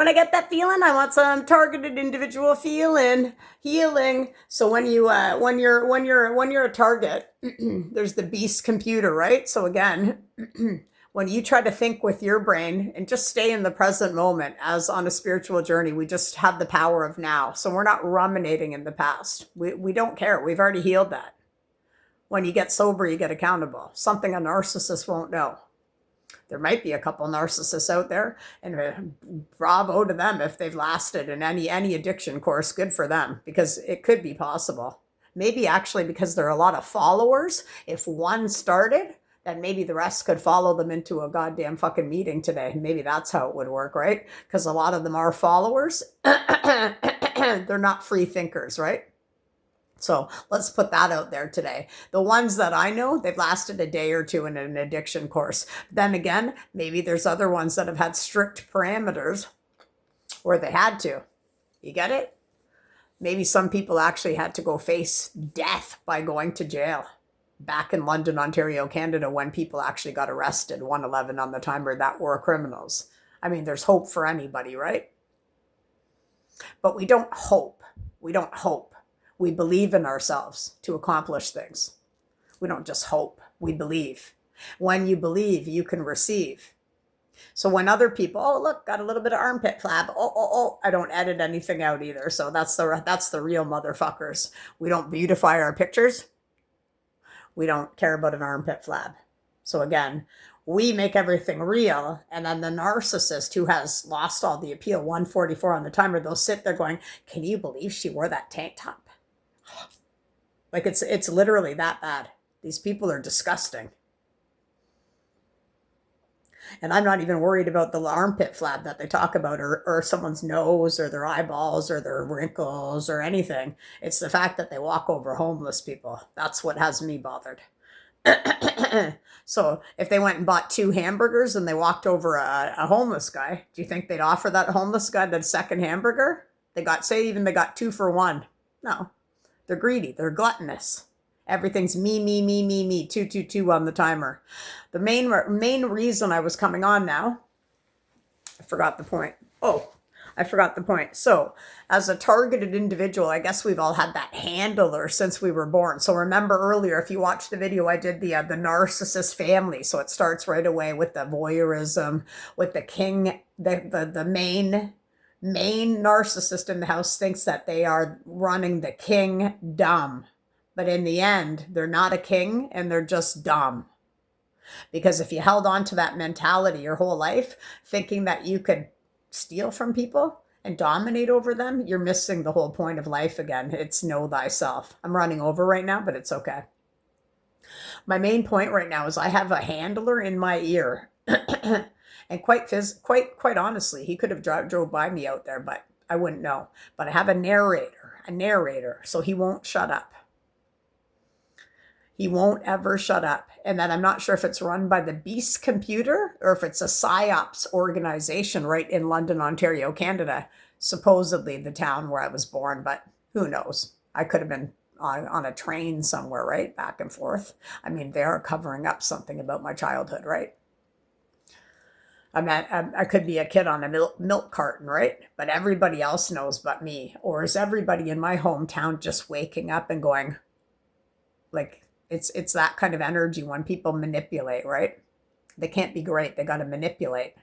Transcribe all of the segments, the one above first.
When I get that feeling, I want some targeted individual healing. So when you're a target, there's the beast computer, right? So again, when you try to think with your brain and just stay in the present moment, as on a spiritual journey, we just have the power of now. So we're not ruminating in the past. We don't care. We've already healed that. When you get sober, you get accountable. Something a narcissist won't know. There might be a couple narcissists out there, and bravo to them if they've lasted in any addiction course. Good for them, because it could be possible. Maybe actually because there are a lot of followers. If one started, then maybe the rest could follow them into a goddamn fucking meeting today. Maybe that's how it would work, right? Because a lot of them are followers. They're not free thinkers, right? So let's put that out there today. The ones that I know, they've lasted a day or two in an addiction course. Then again, maybe there's other ones that have had strict parameters where they had to. You get it? Maybe some people actually had to go face death by going to jail. Back in London, Ontario, Canada, when people actually got arrested, 111 on the timer, that were criminals. I mean, there's hope for anybody, right? But we don't hope. We don't hope. We believe in ourselves to accomplish things. We don't just hope. We believe. When you believe, you can receive. So when other people, oh, look, got a little bit of armpit flab. Oh, I don't edit anything out either. So that's the real motherfuckers. We don't beautify our pictures. We don't care about an armpit flab. So again, we make everything real. And then the narcissist who has lost all the appeal, 144 on the timer, they'll sit there going, can you believe she wore that tank top? Like it's literally that bad. These people are disgusting. And I'm not even worried about the armpit flab that they talk about, or someone's nose or their eyeballs or their wrinkles or anything. It's the fact that they walk over homeless people. That's what has me bothered. So if they went and bought 2 hamburgers and they walked over a homeless guy, do you think they'd offer that homeless guy the second hamburger? They got 2 for 1. No. They're greedy. They're gluttonous. Everything's me, 2 on the timer. The main reason I was coming on now, I forgot the point. So as a targeted individual, I guess we've all had that handler since we were born. So remember earlier, if you watched the video, I did the narcissist family. So it starts right away with the voyeurism, with the king, the main narcissist in the house thinks that they are running the kingdom. But in the end, they're not a king and they're just dumb. Because if you held on to that mentality your whole life, thinking that you could steal from people and dominate over them, you're missing the whole point of life again. It's know thyself. I'm running over right now, but it's okay. My main point right now is I have a handler in my ear. And quite honestly, he could have drove by me out there, but I wouldn't know. But I have a narrator, so he won't shut up. He won't ever shut up. And then I'm not sure if it's run by the Beast Computer or if it's a PSYOPs organization right in London, Ontario, Canada, supposedly the town where I was born, but who knows? I could have been on a train somewhere, right? Back and forth. I mean, they are covering up something about my childhood, right? I could be a kid on a milk carton, right? But everybody else knows but me. Or is everybody in my hometown just waking up and going, like, it's that kind of energy when people manipulate, right? They can't be great. They got to manipulate.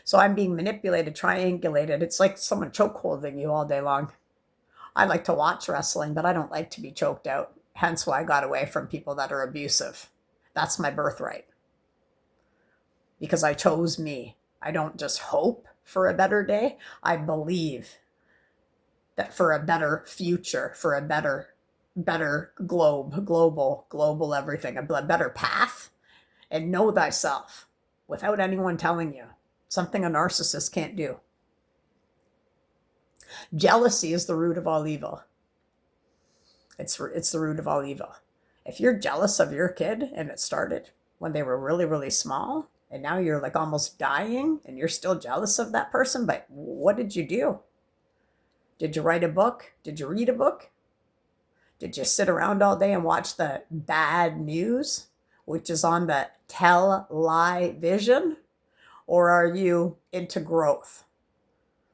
So I'm being manipulated, triangulated. It's like someone chokeholding you all day long. I like to watch wrestling, but I don't like to be choked out. Hence why I got away from people that are abusive. That's my birthright. Because I chose me. I don't just hope for a better day. I believe that for a better future, for a better global everything, a better path, and know thyself without anyone telling you. Something a narcissist can't do. Jealousy is the root of all evil. It's the root of all evil. If you're jealous of your kid and it started when they were really, really small, and now you're like almost dying and you're still jealous of that person, but what did you do? Did you write a book? Did you read a book? Did you sit around all day and watch the bad news, which is on the tell lie vision? Or are you into growth?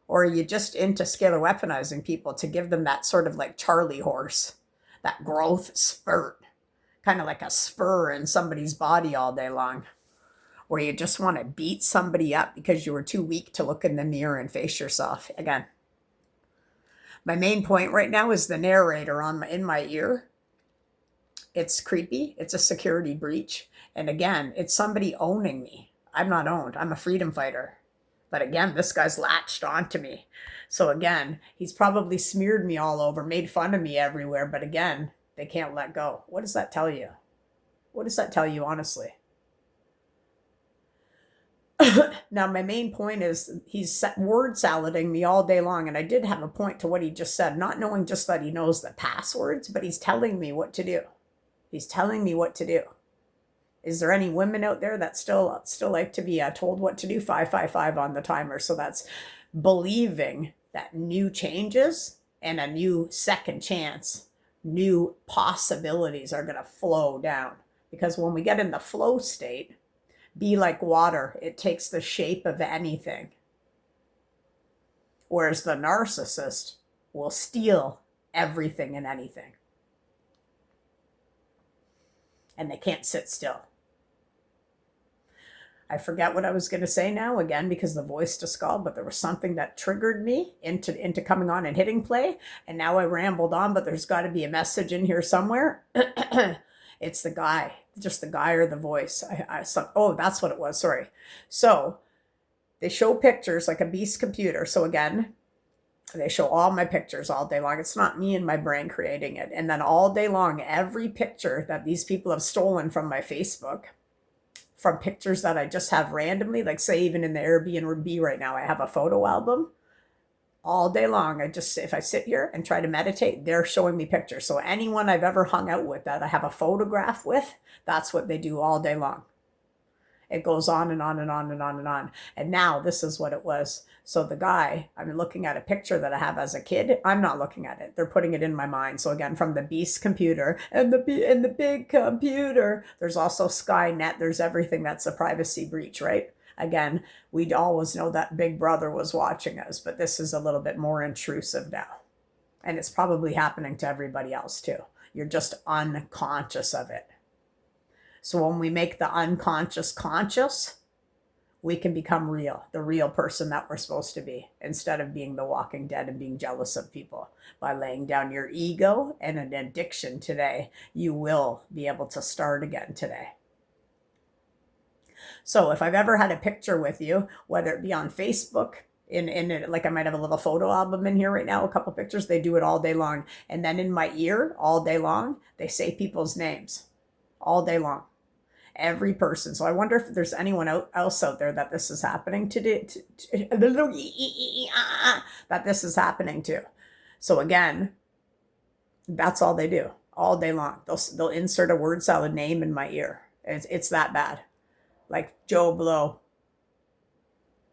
Or are you just into scalar weaponizing people to give them that sort of like Charlie horse, that growth spurt, kind of like a spur in somebody's body all day long, where you just want to beat somebody up because you were too weak to look in the mirror and face yourself? Again, my main point right now is the narrator in my ear. It's creepy. It's a security breach. And again, it's somebody owning me. I'm not owned. I'm a freedom fighter. But again, this guy's latched onto me. So again, he's probably smeared me all over, made fun of me everywhere. But again, they can't let go. What does that tell you? What does that tell you, honestly? Now, my main point is he's word salading me all day long. And I did have a point to what he just said, not knowing just that he knows the passwords, but he's telling me what to do. He's telling me what to do. Is there any women out there that still like to be told what to do? 555 on the timer. So that's believing that new changes and a new second chance, new possibilities are going to flow down. Because when we get in the flow state, be like water. It takes the shape of anything. Whereas the narcissist will steal everything and anything. And they can't sit still. I forget what I was going to say now, again, because the voice just called, but there was something that triggered me into coming on and hitting play. And now I rambled on, but there's got to be a message in here somewhere. It's the guy, just the guy or the voice. Oh, that's what it was. Sorry. So they show pictures like a beast computer. So again, they show all my pictures all day long. It's not me and my brain creating it. And then all day long, every picture that these people have stolen from my Facebook, from pictures that I just have randomly, like say even in the Airbnb right now, I have a photo album. All day long, if I sit here and try to meditate, they're showing me pictures. So anyone I've ever hung out with that I have a photograph with, that's what they do all day long. It goes on and on and on and on and on. And now this is what it was. So the guy, I'm looking at a picture that I have as a kid. I'm not looking at it. They're putting it in my mind. So again, from the beast computer and the big computer, there's also Skynet. There's everything that's a privacy breach, right? Again, we'd always know that Big Brother was watching us, but this is a little bit more intrusive now. And it's probably happening to everybody else too. You're just unconscious of it. So when we make the unconscious conscious, we can become real, the real person that we're supposed to be, instead of being the walking dead and being jealous of people. By laying down your ego and an addiction today, you will be able to start again today. So if I've ever had a picture with you, whether it be on Facebook, like I might have a little photo album in here right now, a couple pictures, they do it all day long. And then in my ear, all day long, they say people's names all day long. Every person. So I wonder if there's anyone else out there that this is happening to, that this is happening to. So again, that's all they do all day long. They'll insert a word salad name in my ear. It's that bad. Like Joe Blow.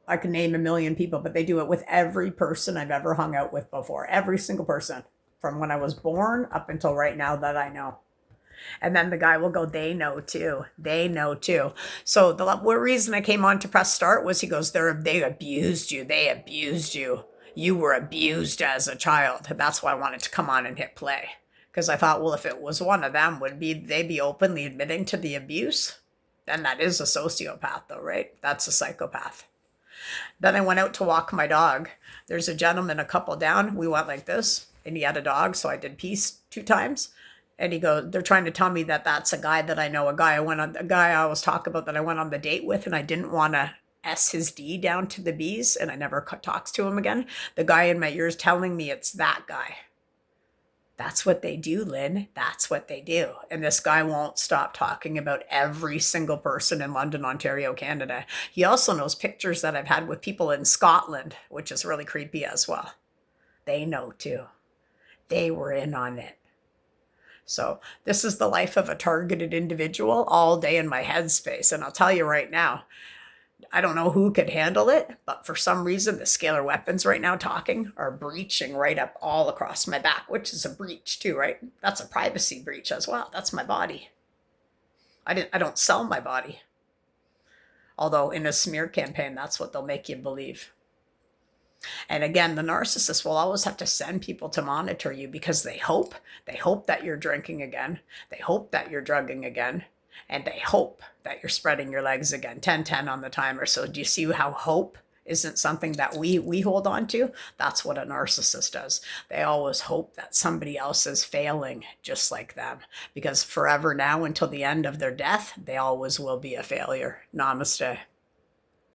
I can name a million people, but they do it with every person I've ever hung out with before. Every single person from when I was born up until right now that I know. And then the guy will go, they know too. They know too. So the reason I came on to press start was he goes, they abused you. They abused you. You were abused as a child. That's why I wanted to come on and hit play. Because I thought, well, if it was one of them, would they be openly admitting to the abuse? Then that is a sociopath though, right? That's a psychopath. Then I went out to walk my dog. There's a gentleman a couple down. We went like this and he had a dog. So I did peace 2 times. And he goes, they're trying to tell me that that's a guy that I know, a guy I always talk about that I went on the date with, and I didn't want to S his D down to the B's, and I never talks to him again. The guy in my ears telling me it's that guy. That's what they do, Lynn. That's what they do. And this guy won't stop talking about every single person in London, Ontario, Canada. He also knows pictures that I've had with people in Scotland, which is really creepy as well. They know too. They were in on it. So this is the life of a targeted individual all day in my headspace. And I'll tell you right now, I don't know who could handle it, but for some reason, the scalar weapons right now talking are breaching right up all across my back, which is a breach too, right? That's a privacy breach as well. That's my body. I don't sell my body. Although in a smear campaign, that's what they'll make you believe. And again, the narcissist will always have to send people to monitor you because they hope that you're drinking again. They hope that you're drugging again. And they hope that you're spreading your legs again. 10-10 on the timer. So do you see how hope isn't something that we hold on to? That's what a narcissist does. They always hope that somebody else is failing just like them, because forever now until the end of their death, they always will be a failure. Namaste.